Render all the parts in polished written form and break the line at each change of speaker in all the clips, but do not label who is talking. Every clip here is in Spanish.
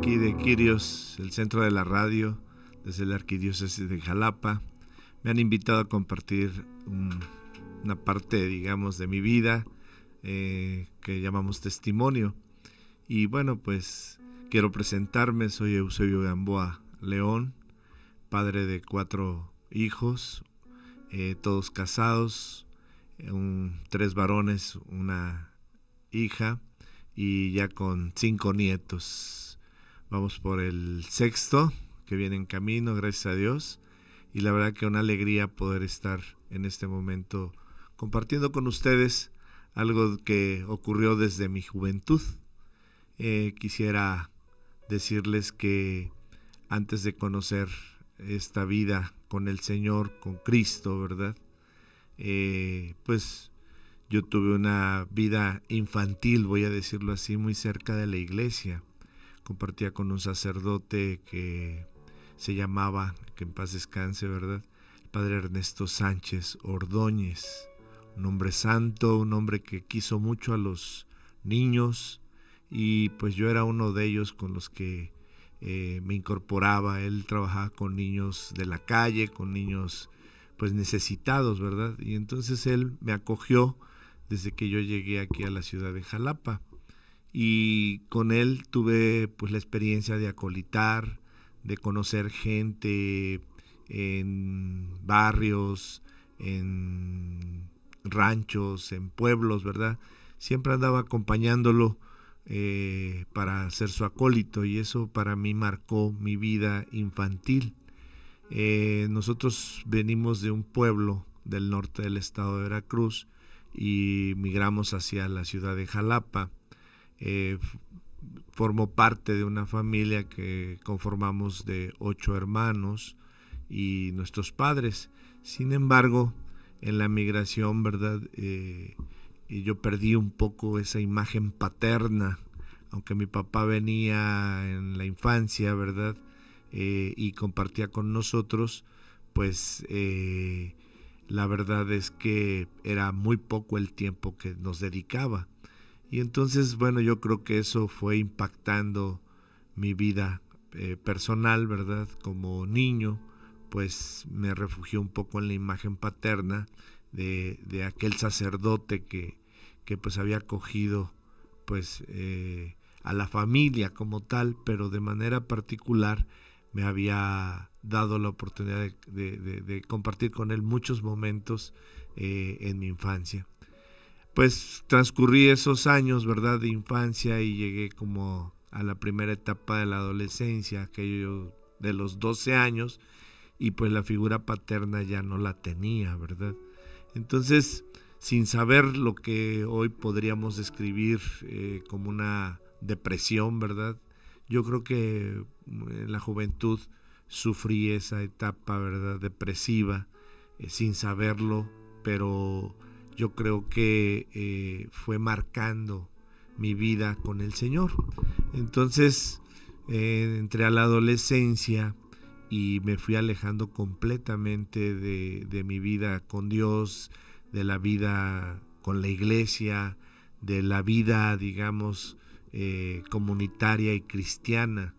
aquí de Quirios, el centro de la radio, desde la Arquidiócesis de Jalapa. Me han invitado a compartir una parte, digamos, de mi vida que llamamos testimonio. Y bueno, pues quiero presentarme. Soy Eusebio Gamboa León, padre de 4 hijos, todos casados, 3 varones, una hija, y ya con 5 nietos. Vamos por el 6º que viene en camino, gracias a Dios, y la verdad que una alegría poder estar en este momento compartiendo con ustedes algo que ocurrió desde mi juventud. Quisiera decirles que antes de conocer esta vida con el Señor, con Cristo, ¿verdad? Pues yo tuve una vida infantil, voy a decirlo así, muy cerca de la iglesia. Compartía con un sacerdote que se llamaba, que en paz descanse, ¿verdad?, el padre Ernesto Sánchez Ordóñez, un hombre santo, un hombre que quiso mucho a los niños, y pues yo era uno de ellos con los que me incorporaba. Él trabajaba con niños de la calle, con niños pues necesitados, ¿verdad? Y entonces él me acogió desde que yo llegué aquí a la ciudad de Jalapa, y con él tuve pues la experiencia de acolitar, de conocer gente en barrios, en ranchos, en pueblos, ¿verdad? Siempre andaba acompañándolo para ser su acólito, y eso para mí marcó mi vida infantil. Nosotros venimos de un pueblo del norte del estado de Veracruz y migramos hacia la ciudad de Jalapa. Formo parte de una familia que conformamos de 8 hermanos y nuestros padres. Sin embargo, en la migración, ¿verdad?, yo perdí un poco esa imagen paterna, aunque mi papá venía en la infancia, ¿verdad?, y compartía con nosotros, pues la verdad es que era muy poco el tiempo que nos dedicaba. Y entonces, bueno, yo creo que eso fue impactando mi vida personal, ¿verdad? Como niño, pues me refugié un poco en la imagen paterna de aquel sacerdote que pues había acogido pues a la familia como tal, pero de manera particular me había dado la oportunidad de compartir con él muchos momentos en mi infancia. Pues transcurrí esos años, ¿verdad?, de infancia, y llegué como a la primera etapa de la adolescencia, aquello de los 12 años, y pues la figura paterna ya no la tenía, ¿verdad? Entonces, sin saber lo que hoy podríamos describir como una depresión, ¿verdad?, yo creo que en la juventud sufrí esa etapa, ¿verdad?, depresiva, sin saberlo, pero yo creo que fue marcando mi vida con el Señor. Entonces entré a la adolescencia y me fui alejando completamente de mi vida con Dios, de la vida con la iglesia, de la vida, digamos, comunitaria y cristiana,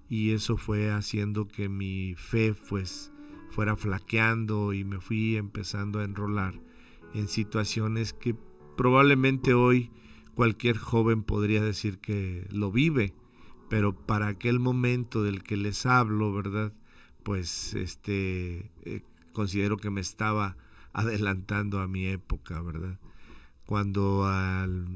y eso fue haciendo que mi fe pues fuera flaqueando, y me fui empezando a enrolar en situaciones que probablemente hoy cualquier joven podría decir que lo vive, pero para aquel momento del que les hablo, ¿verdad?, pues considero que me estaba adelantando a mi época, ¿verdad? Cuando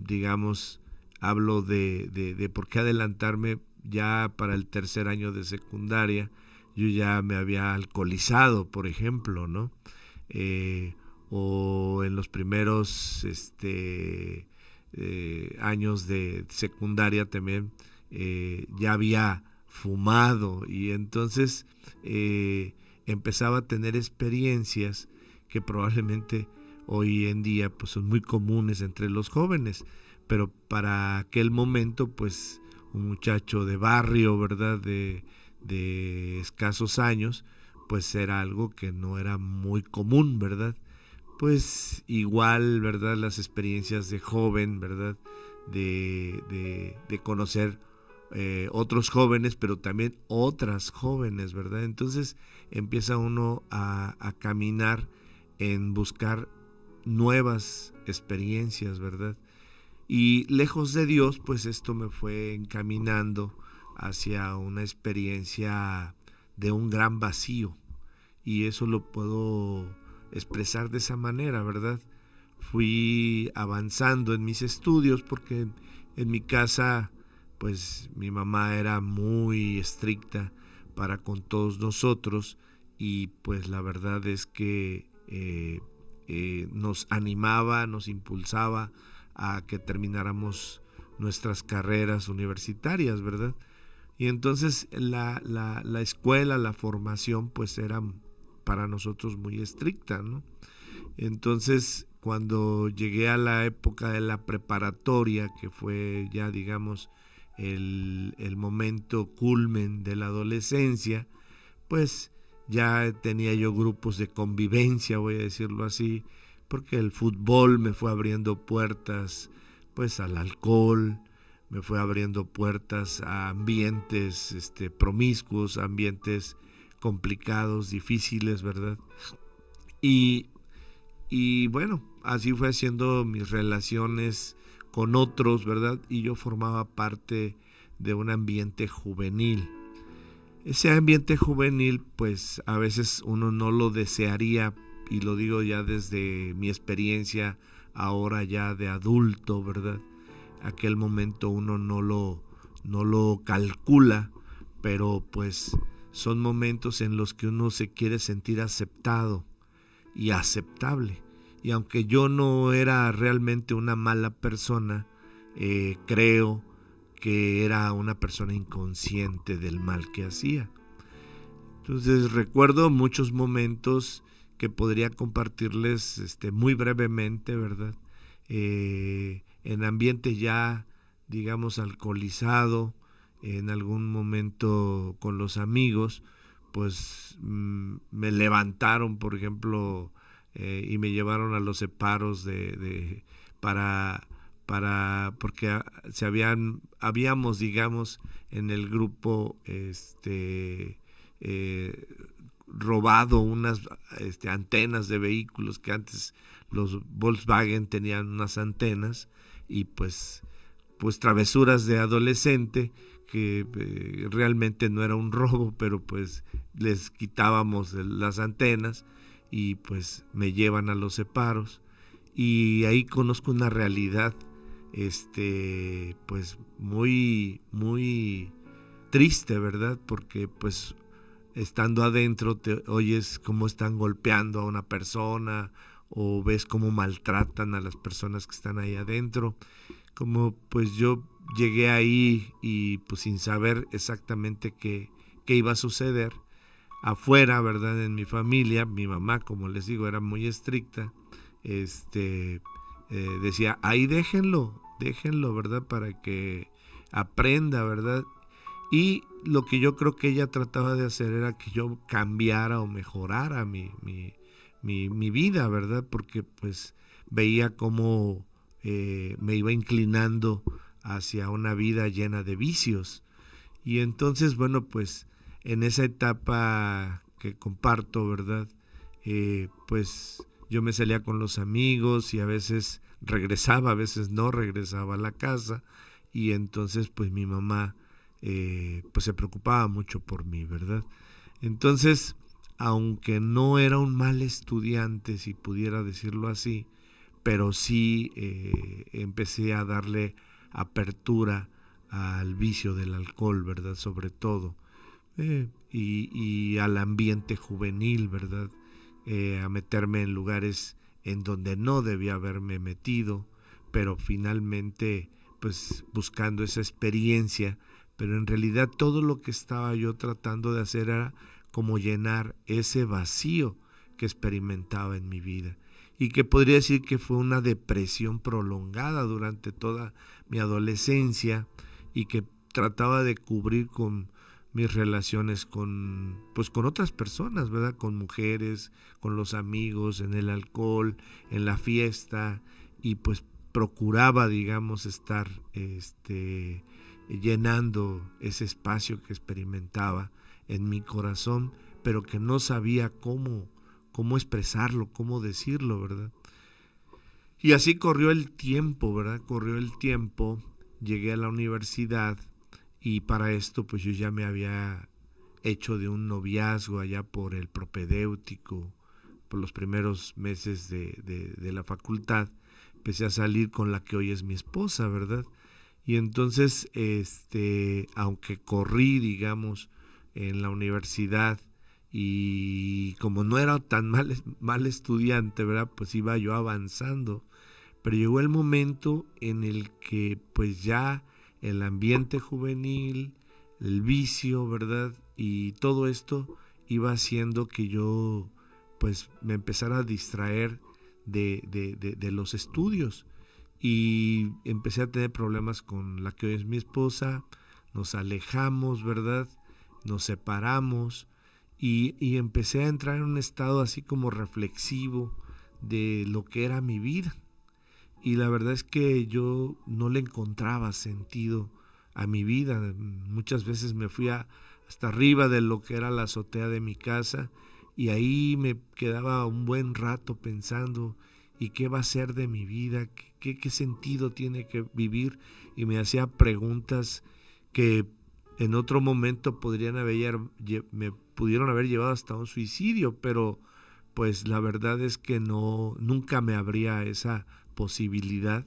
digamos hablo de por qué adelantarme, ya para el 3er año de secundaria yo ya me había alcoholizado, por ejemplo, ¿no? O en los primeros años de secundaria también ya había fumado, y entonces empezaba a tener experiencias que probablemente hoy en día pues son muy comunes entre los jóvenes, pero para aquel momento pues un muchacho de barrio, ¿verdad?, de escasos años, pues era algo que no era muy común, ¿verdad? Pues igual, ¿verdad?, las experiencias de joven, ¿verdad?, de conocer otros jóvenes, pero también otras jóvenes, ¿verdad? Entonces empieza uno a caminar en buscar nuevas experiencias, ¿verdad? Y lejos de Dios, pues esto me fue encaminando hacia una experiencia de un gran vacío. Y eso lo puedo expresar de esa manera, ¿verdad? Fui avanzando en mis estudios porque en mi casa, pues mi mamá era muy estricta para con todos nosotros y pues la verdad es que nos animaba, nos impulsaba a que termináramos nuestras carreras universitarias, ¿verdad? Y entonces la escuela, la formación, pues era para nosotros muy estricta, ¿no? Entonces, cuando llegué a la época de la preparatoria, que fue ya, digamos, el momento culmen de la adolescencia, pues ya tenía yo grupos de convivencia, voy a decirlo así, porque el fútbol me fue abriendo puertas pues al alcohol, me fue abriendo puertas a ambientes promiscuos, ambientes complicados, difíciles, ¿verdad? Y, y bueno, así fue haciendo mis relaciones con otros, ¿verdad? Y yo formaba parte de un ambiente juvenil. Ese ambiente juvenil, pues a veces uno no lo desearía, y lo digo ya desde mi experiencia ahora ya de adulto, ¿verdad? Aquel momento uno no lo calcula, pero pues son momentos en los que uno se quiere sentir aceptado y aceptable. Y aunque yo no era realmente una mala persona, creo que era una persona inconsciente del mal que hacía. Entonces recuerdo muchos momentos que podría compartirles muy brevemente, ¿verdad? En ambiente ya, digamos, alcoholizado, en algún momento con los amigos, pues me levantaron, por ejemplo, y me llevaron a los separos para porque habíamos, digamos, en el grupo eh, robado unas antenas de vehículos que antes los Volkswagen tenían unas antenas y pues travesuras de adolescente que realmente no era un robo, pero pues les quitábamos las antenas y pues me llevan a los separos y ahí conozco una realidad pues muy triste, ¿verdad? Porque pues estando adentro te oyes cómo están golpeando a una persona o ves cómo maltratan a las personas que están ahí adentro. Como pues yo llegué ahí y pues sin saber exactamente qué iba a suceder. Afuera, ¿verdad? En mi familia, mi mamá, como les digo, era muy estricta. Decía, ahí déjenlo, ¿verdad? Para que aprenda, ¿verdad? Y lo que yo creo que ella trataba de hacer era que yo cambiara o mejorara mi vida, ¿verdad? Porque pues veía cómo me iba inclinando hacia una vida llena de vicios. Y entonces, bueno, pues en esa etapa que comparto, ¿verdad? Pues yo me salía con los amigos y a veces regresaba, a veces no regresaba a la casa. Y entonces, pues mi mamá pues se preocupaba mucho por mí, ¿verdad? Entonces, aunque no era un mal estudiante, si pudiera decirlo así, pero sí empecé a darle apertura al vicio del alcohol, ¿verdad? Sobre todo, y al ambiente juvenil, ¿verdad? A meterme en lugares en donde no debía haberme metido, pero finalmente, pues buscando esa experiencia, pero en realidad todo lo que estaba yo tratando de hacer era como llenar ese vacío que experimentaba en mi vida y que podría decir que fue una depresión prolongada durante toda mi adolescencia y que trataba de cubrir con mis relaciones con otras personas, ¿verdad? Con mujeres, con los amigos, en el alcohol, en la fiesta y pues procuraba, digamos, estar llenando ese espacio que experimentaba en mi corazón, pero que no sabía cómo expresarlo, cómo decirlo, ¿verdad? Y así corrió el tiempo, ¿verdad? Corrió el tiempo, llegué a la universidad y para esto pues yo ya me había hecho de un noviazgo allá por el propedéutico, por los primeros meses de la facultad. Empecé a salir con la que hoy es mi esposa, ¿verdad? Y entonces, aunque corrí, digamos, en la universidad y como no era tan mal estudiante, ¿verdad? Pues iba yo avanzando. Pero llegó el momento en el que pues ya el ambiente juvenil, el vicio, ¿verdad? Y todo esto iba haciendo que yo pues me empezara a distraer de los estudios y empecé a tener problemas con la que hoy es mi esposa, nos alejamos, ¿verdad? Nos separamos y empecé a entrar en un estado así como reflexivo de lo que era mi vida. Y la verdad es que yo no le encontraba sentido a mi vida. Muchas veces me fui hasta arriba de lo que era la azotea de mi casa y ahí me quedaba un buen rato pensando y qué va a ser de mi vida, qué sentido tiene que vivir, y me hacía preguntas que en otro momento me pudieron haber llevado hasta un suicidio, pero pues la verdad es que nunca me abría esa posibilidad,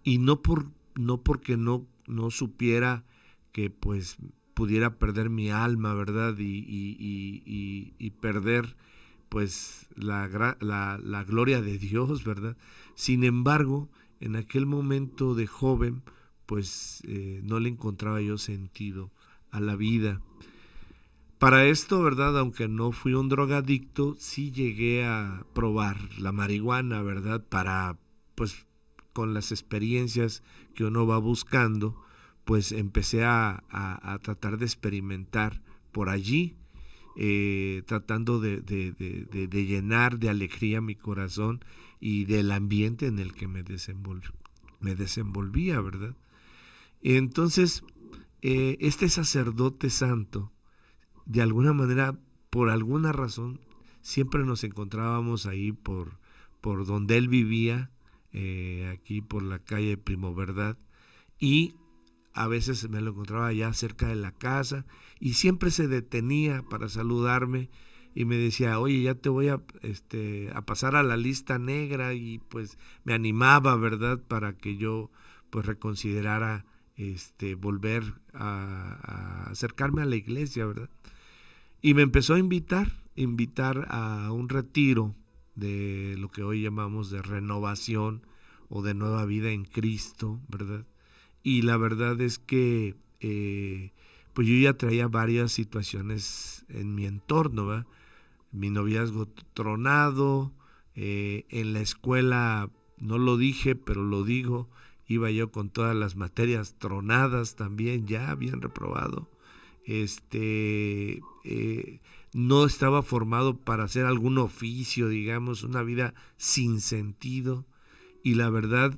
y no porque no supiera que pues pudiera perder mi alma, ¿verdad? Y perder pues la gloria de Dios, ¿verdad? Sin embargo, en aquel momento de joven, pues no le encontraba yo sentido a la vida. Para esto, ¿verdad? Aunque no fui un drogadicto, sí llegué a probar la marihuana, ¿verdad? Pues, con las experiencias que uno va buscando, pues empecé a tratar de experimentar por allí, tratando de llenar de alegría mi corazón y del ambiente en el que me desenvolvía, ¿verdad? Entonces, este sacerdote santo, de alguna manera, por alguna razón, siempre nos encontrábamos ahí por donde él vivía, aquí por la calle Primo Verdad, y a veces me lo encontraba allá cerca de la casa y siempre se detenía para saludarme y me decía, oye, ya te voy a pasar a la lista negra, y pues me animaba, ¿verdad? Para que yo pues reconsiderara volver a acercarme a la iglesia, ¿verdad? Y me empezó a invitar a un retiro de lo que hoy llamamos de renovación o de nueva vida en Cristo, ¿verdad? Y la verdad es que pues yo ya traía varias situaciones en mi entorno, ¿verdad? Mi noviazgo tronado, en la escuela no lo dije, pero lo digo, iba yo con todas las materias tronadas también, ya bien reprobado. No estaba formado para hacer algún oficio, digamos, una vida sin sentido. Y la verdad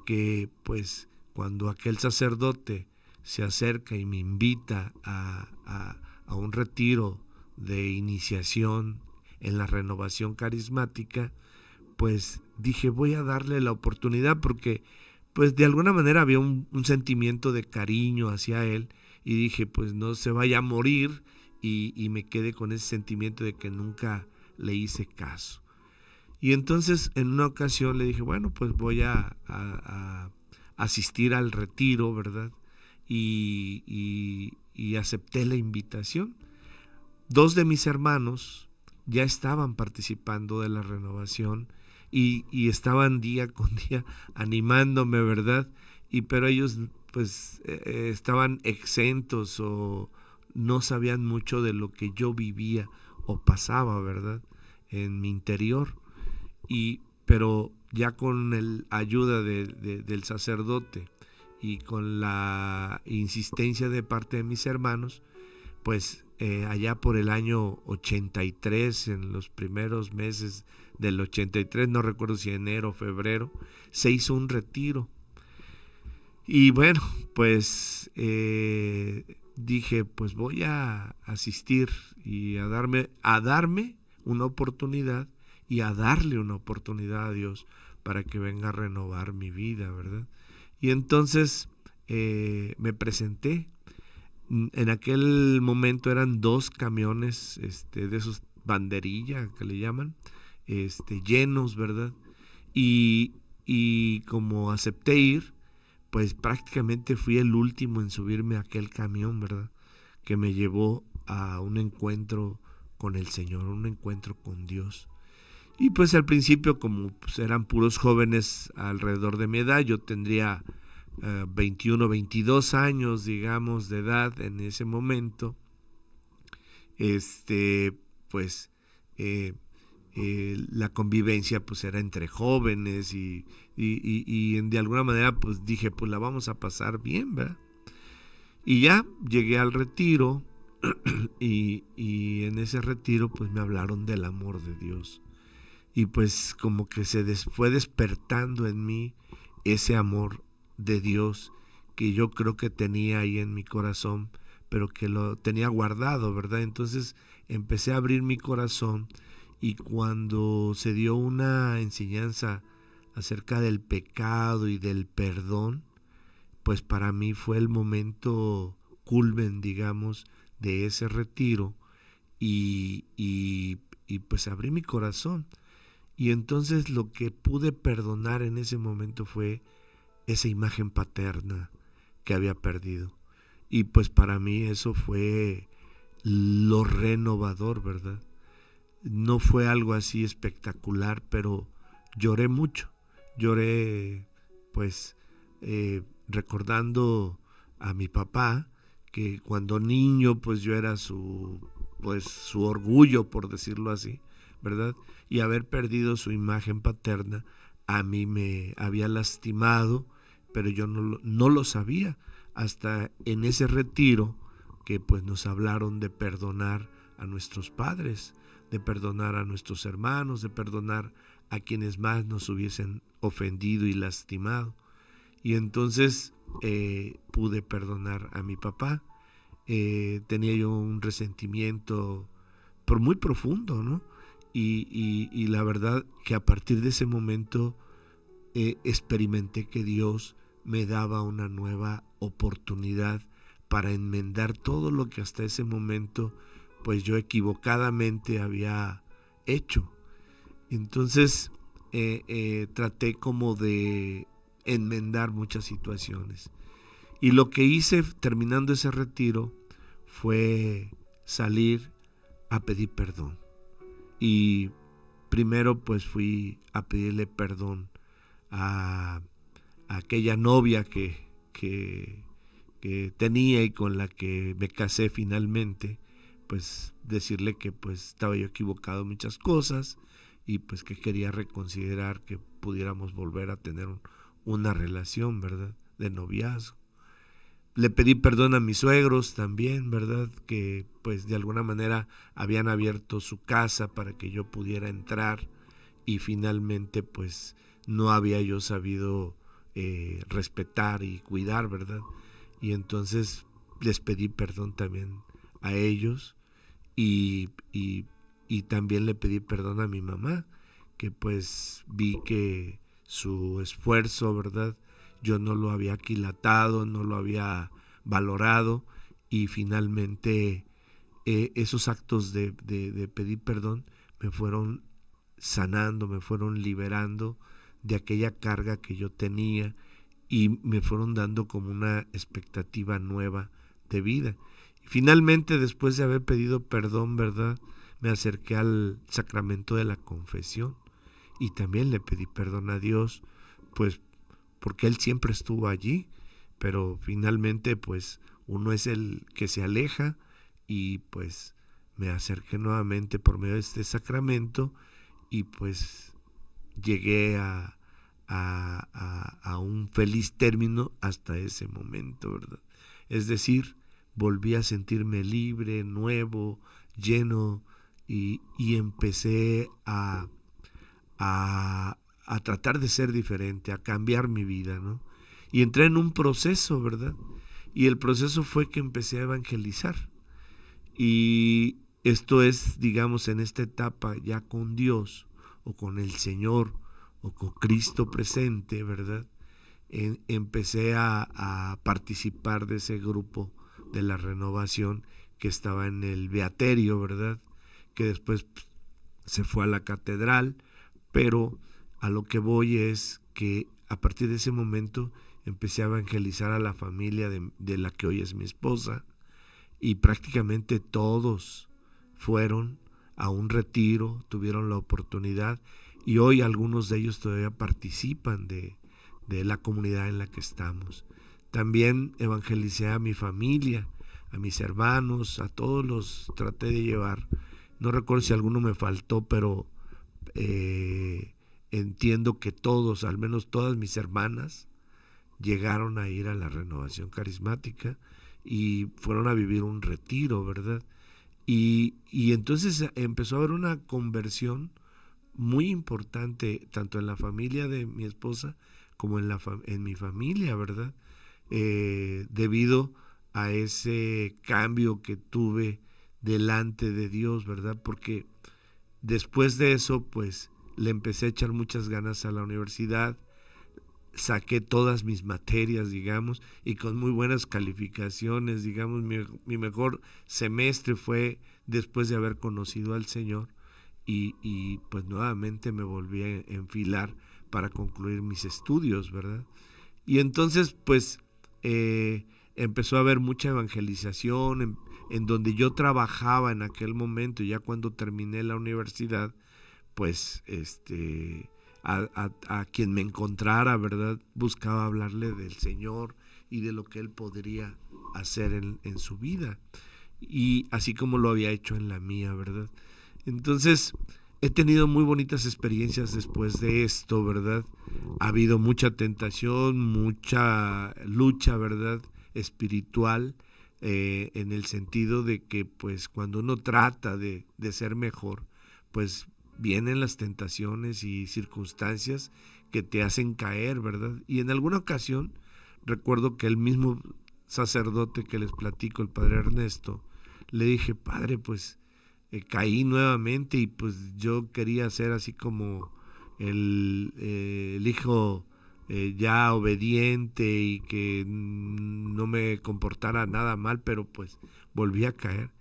que pues cuando aquel sacerdote se acerca y me invita a un retiro de iniciación en la renovación carismática, pues dije, voy a darle la oportunidad, porque pues de alguna manera había un sentimiento de cariño hacia él, y dije, pues no se vaya a morir, y me quedé con ese sentimiento de que nunca le hice caso. Y entonces en una ocasión le dije, bueno, pues voy a asistir al retiro, ¿verdad? Y acepté la invitación. Dos de mis hermanos ya estaban participando de la renovación y estaban día con día animándome, ¿verdad? Pero ellos pues estaban exentos o no sabían mucho de lo que yo vivía o pasaba, ¿verdad? En mi interior. Pero ya con la ayuda del sacerdote y con la insistencia de parte de mis hermanos, pues allá por el año 83, en los primeros meses del 83, no recuerdo si enero o febrero, se hizo un retiro. Y bueno, pues dije, pues voy a asistir y a darme una oportunidad y a darle una oportunidad a Dios para que venga a renovar mi vida, ¿verdad? Y entonces me presenté. En aquel momento eran 2 camiones, de esos banderilla que le llaman, llenos, ¿verdad? Y, y como acepté ir, pues prácticamente fui el último en subirme a aquel camión, ¿verdad? Que me llevó a un encuentro con el Señor, un encuentro con Dios. Y pues al principio, como pues eran puros jóvenes alrededor de mi edad, yo tendría 21, 22 años, digamos, de edad en ese momento, pues eh, la convivencia pues era entre jóvenes y de alguna manera pues dije, pues la vamos a pasar bien, ¿verdad? Y ya llegué al retiro y en ese retiro pues me hablaron del amor de Dios. Y pues como que fue despertando en mí ese amor de Dios que yo creo que tenía ahí en mi corazón, pero que lo tenía guardado, ¿verdad? Entonces empecé a abrir mi corazón y cuando se dio una enseñanza acerca del pecado y del perdón, pues para mí fue el momento culmen, digamos, de ese retiro y pues abrí mi corazón. Y entonces lo que pude perdonar en ese momento fue esa imagen paterna que había perdido. Y pues para mí eso fue lo renovador, ¿verdad? No fue algo así espectacular, pero lloré mucho. Lloré, pues, recordando a mi papá, que cuando niño, pues yo era su orgullo, por decirlo así, ¿verdad? Y haber perdido su imagen paterna, a mí me había lastimado, pero yo no lo sabía. Hasta en ese retiro que pues nos hablaron de perdonar a nuestros padres, de perdonar a nuestros hermanos, de perdonar a quienes más nos hubiesen ofendido y lastimado. Y entonces pude perdonar a mi papá. Tenía yo un resentimiento por muy profundo, ¿no? Y la verdad que a partir de ese momento experimenté que Dios me daba una nueva oportunidad para enmendar todo lo que hasta ese momento pues yo equivocadamente había hecho. Entonces traté como de enmendar muchas situaciones. Y lo que hice terminando ese retiro fue salir a pedir perdón. Y primero pues fui a pedirle perdón a aquella novia que tenía y con la que me casé finalmente, pues decirle que pues estaba yo equivocado en muchas cosas y pues que quería reconsiderar que pudiéramos volver a tener una relación, ¿verdad? De noviazgo. Le pedí perdón a mis suegros también, ¿verdad? Que pues de alguna manera habían abierto su casa para que yo pudiera entrar y finalmente pues no había yo sabido respetar y cuidar, ¿verdad? Y entonces les pedí perdón también a ellos y, y, y también le pedí perdón a mi mamá, que pues vi que su esfuerzo, ¿verdad? Yo no lo había aquilatado, no lo había valorado y finalmente esos actos de pedir perdón me fueron sanando, me fueron liberando de aquella carga que yo tenía y me fueron dando como una expectativa nueva de vida. Y finalmente, después de haber pedido perdón, ¿verdad? Me acerqué al sacramento de la confesión y también le pedí perdón a Dios, pues porque Él siempre estuvo allí, pero finalmente pues uno es el que se aleja y pues me acerqué nuevamente por medio de este sacramento y pues llegué a un feliz término hasta ese momento, ¿verdad? Es decir, volví a sentirme libre, nuevo, lleno y empecé a tratar de ser diferente, a cambiar mi vida, ¿no? Y entré en un proceso, ¿verdad? Y el proceso fue que empecé a evangelizar. Y esto es, digamos, en esta etapa ya con Dios o con el Señor o con Cristo presente, ¿verdad? Empecé a participar de ese grupo de la renovación que estaba en el Beaterio, ¿verdad? Que después se fue a la catedral, pero a lo que voy es que a partir de ese momento empecé a evangelizar a la familia de la que hoy es mi esposa, y prácticamente todos fueron a un retiro, tuvieron la oportunidad, y hoy algunos de ellos todavía participan de la comunidad en la que estamos. También evangelicé a mi familia, a mis hermanos, a todos los traté de llevar. No recuerdo si alguno me faltó, pero entiendo que todos, al menos todas mis hermanas, llegaron a ir a la renovación carismática y fueron a vivir un retiro, ¿verdad? Y entonces empezó a haber una conversión muy importante, tanto en la familia de mi esposa como en mi familia, ¿verdad? Debido a ese cambio que tuve delante de Dios, ¿verdad? Porque después de eso, pues, le empecé a echar muchas ganas a la universidad, saqué todas mis materias, digamos, y con muy buenas calificaciones, digamos, mi mejor semestre fue después de haber conocido al Señor, y pues nuevamente me volví a enfilar para concluir mis estudios, ¿verdad? Y entonces, pues, empezó a haber mucha evangelización en donde yo trabajaba en aquel momento, ya cuando terminé la universidad, pues, a quien me encontrara, ¿verdad? Buscaba hablarle del Señor y de lo que Él podría hacer en su vida, y así como lo había hecho en la mía, ¿verdad? Entonces, he tenido muy bonitas experiencias después de esto, ¿verdad? Ha habido mucha tentación, mucha lucha, ¿verdad? Espiritual, en el sentido de que, pues, cuando uno trata de ser mejor, pues vienen las tentaciones y circunstancias que te hacen caer, ¿verdad? Y en alguna ocasión, recuerdo que el mismo sacerdote que les platico, el padre Ernesto, le dije: padre, pues caí nuevamente, y pues yo quería ser así como el hijo ya obediente y que no me comportara nada mal, pero pues volví a caer.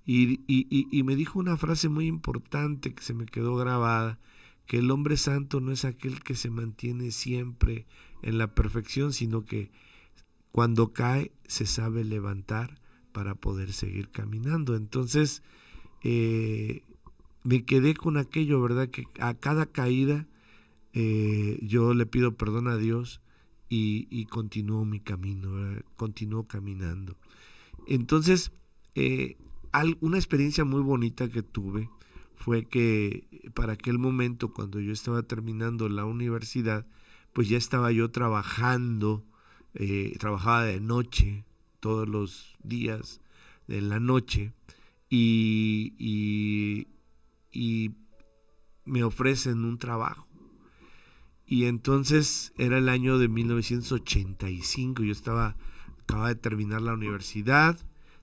Y me dijo una frase muy importante que se me quedó grabada: que el hombre santo no es aquel que se mantiene siempre en la perfección, sino que cuando cae se sabe levantar para poder seguir caminando. Entonces, eh, me quedé con aquello, ¿verdad? Que a cada caída yo le pido perdón a Dios, y continúo mi camino, ¿verdad? Continúo caminando. Entonces, eh, una experiencia muy bonita que tuve fue que para aquel momento, cuando yo estaba terminando la universidad, pues ya estaba yo trabajando, trabajaba de noche, todos los días de la noche, y, y, y me ofrecen un trabajo. Y entonces era el año de 1985, yo acababa de terminar la universidad.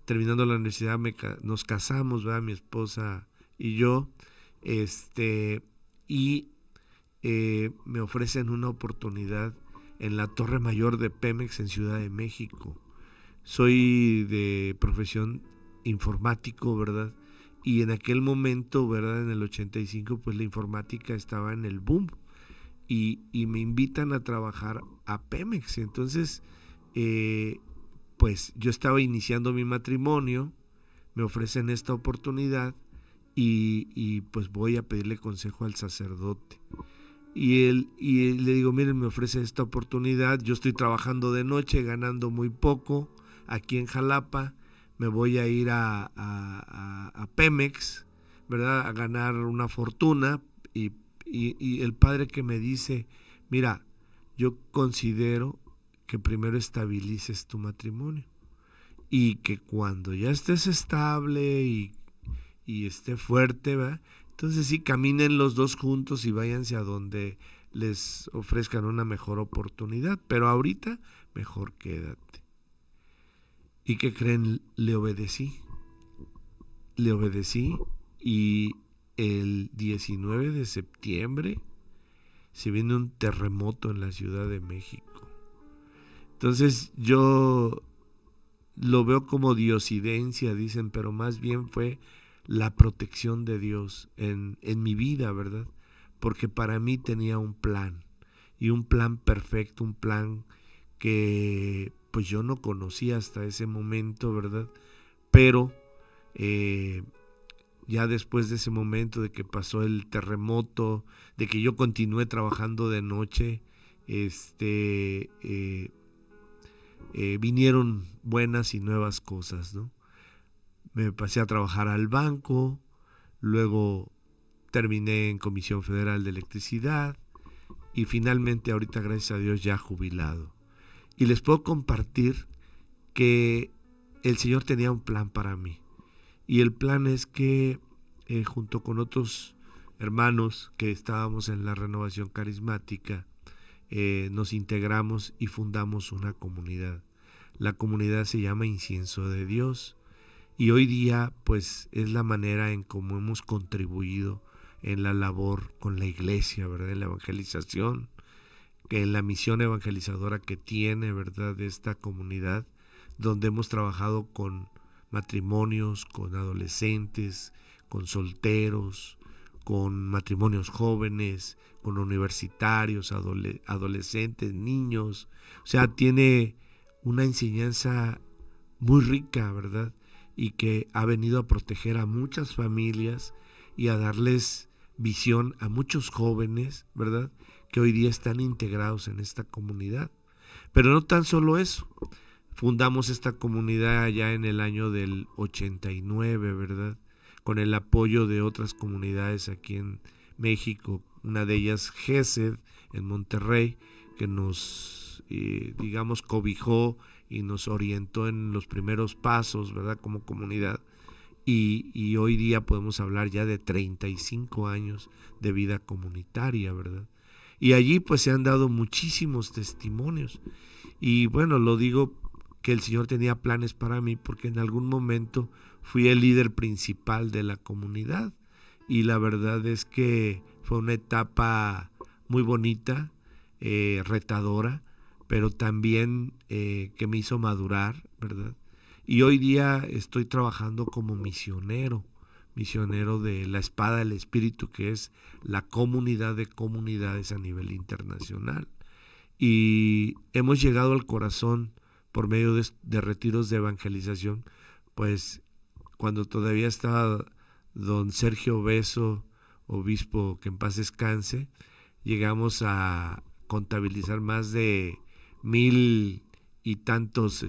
Terminando la universidad nos casamos, ¿verdad? Mi esposa y yo, y me ofrecen una oportunidad en la Torre Mayor de Pemex en Ciudad de México. Soy de profesión informático, ¿verdad? Y en aquel momento, ¿verdad? En el 85, pues la informática estaba en el boom, y me invitan a trabajar a Pemex. Entonces, pues yo estaba iniciando mi matrimonio, me ofrecen esta oportunidad, y pues voy a pedirle consejo al sacerdote. Y le digo: miren, me ofrece esta oportunidad, yo estoy trabajando de noche, ganando muy poco aquí en Jalapa, me voy a ir a Pemex, ¿verdad? A ganar una fortuna, y el padre que me dice: mira, yo considero que primero estabilices tu matrimonio, y que cuando ya estés estable y esté fuerte, ¿verdad? Entonces sí, caminen los dos juntos y váyanse a donde les ofrezcan una mejor oportunidad, pero ahorita mejor quédate. ¿Y qué creen? Le obedecí y el 19 de septiembre se viene un terremoto en la Ciudad de México. Entonces yo lo veo como diosidencia, dicen, pero más bien fue la protección de Dios en mi vida, ¿verdad? Porque para mí tenía un plan, y un plan perfecto, un plan que pues yo no conocía hasta ese momento, ¿verdad? Pero ya después de ese momento de que pasó el terremoto, de que yo continué trabajando de noche, vinieron buenas y nuevas cosas, ¿no? Me pasé a trabajar al banco, luego terminé en Comisión Federal de Electricidad y finalmente ahorita, gracias a Dios, ya jubilado. Y les puedo compartir que el Señor tenía un plan para mí. Y el plan es que junto con otros hermanos que estábamos en la renovación carismática, nos integramos y fundamos una comunidad. La comunidad se llama Incienso de Dios y hoy día pues es la manera en cómo hemos contribuido en la labor con la iglesia, ¿verdad? En la evangelización, que en la misión evangelizadora que tiene, ¿verdad?, de esta comunidad, donde hemos trabajado con matrimonios, con adolescentes, con solteros, con matrimonios jóvenes, con universitarios, adolescentes, niños. O sea, tiene una enseñanza muy rica, ¿verdad? Y que ha venido a proteger a muchas familias y a darles visión a muchos jóvenes, ¿verdad?, que hoy día están integrados en esta comunidad. Pero no tan solo eso. Fundamos esta comunidad ya en el año del 89, ¿verdad? Con el apoyo de otras comunidades aquí en México, una de ellas GESED en Monterrey, que nos, digamos, cobijó y nos orientó en los primeros pasos, ¿verdad?, como comunidad. Y hoy día podemos hablar ya de 35 años de vida comunitaria, ¿verdad? Y allí pues se han dado muchísimos testimonios. Y bueno, lo digo que el Señor tenía planes para mí porque en algún momento fui el líder principal de la comunidad. Y la verdad es que fue una etapa muy bonita, retadora, pero también que me hizo madurar, ¿verdad? Y hoy día estoy trabajando como misionero de la Espada del Espíritu, que es la comunidad de comunidades a nivel internacional. Y hemos llegado al corazón por medio de retiros de evangelización, pues cuando todavía estaba don Sergio Beso, obispo, que en paz descanse, llegamos a contabilizar más de 1,000 y tantos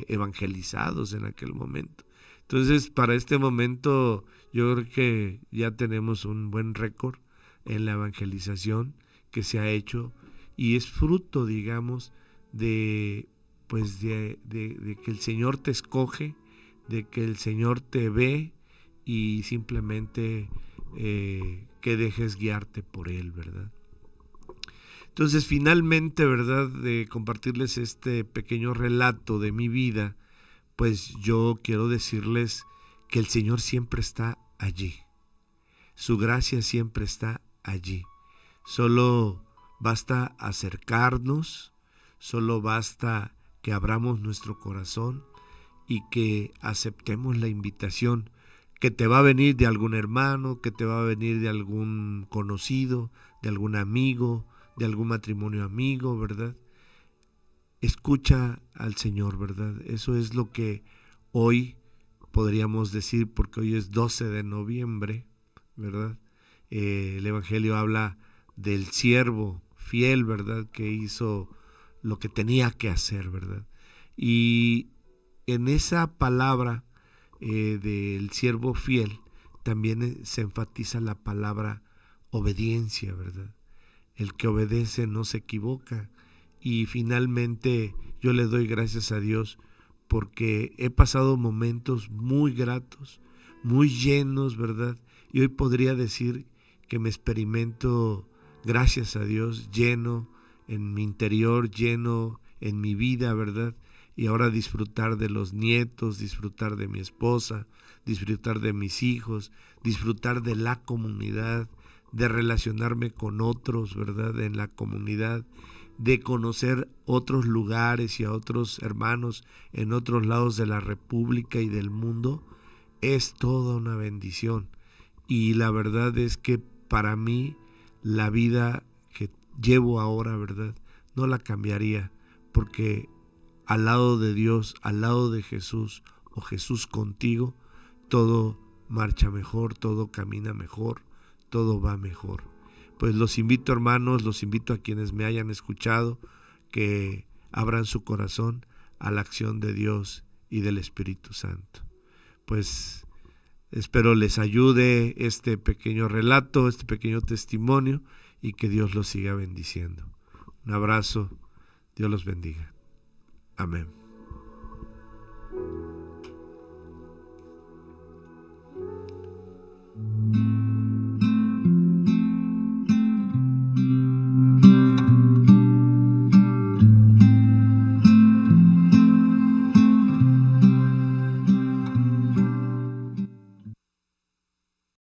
evangelizados en aquel momento. Entonces, para este momento, yo creo que ya tenemos un buen récord en la evangelización que se ha hecho y es fruto, digamos, de que el Señor te escoge, de que el Señor te ve y simplemente que dejes guiarte por Él, ¿verdad? Entonces, finalmente, ¿verdad?, de compartirles este pequeño relato de mi vida, pues yo quiero decirles que el Señor siempre está allí. Su gracia siempre está allí. Solo basta acercarnos, solo basta que abramos nuestro corazón y que aceptemos la invitación que te va a venir de algún hermano, que te va a venir de algún conocido, de algún amigo, de algún matrimonio amigo, ¿verdad? Escucha al Señor, ¿verdad? Eso es lo que hoy podríamos decir, porque hoy es 12 de noviembre, ¿verdad? El Evangelio habla del siervo fiel, ¿verdad?, que hizo lo que tenía que hacer, ¿verdad? Y en esa palabra del siervo fiel también se enfatiza la palabra obediencia, ¿verdad? El que obedece no se equivoca. Y finalmente yo le doy gracias a Dios porque he pasado momentos muy gratos, muy llenos, ¿verdad? Y hoy podría decir que me experimento gracias a Dios, lleno en mi interior, lleno en mi vida, ¿verdad? Y ahora disfrutar de los nietos, disfrutar de mi esposa, disfrutar de mis hijos, disfrutar de la comunidad, de relacionarme con otros, ¿verdad? En la comunidad, de conocer otros lugares y a otros hermanos en otros lados de la República y del mundo, es toda una bendición. Y la verdad es que para mí la vida que llevo ahora, ¿verdad? No la cambiaría, porque al lado de Dios, al lado de Jesús o Jesús contigo, todo marcha mejor, todo camina mejor, todo va mejor. Pues los invito, hermanos, los invito a quienes me hayan escuchado, que abran su corazón a la acción de Dios y del Espíritu Santo. Pues espero les ayude este pequeño relato, este pequeño testimonio, y que Dios los siga bendiciendo. Un abrazo, Dios los bendiga. Amén.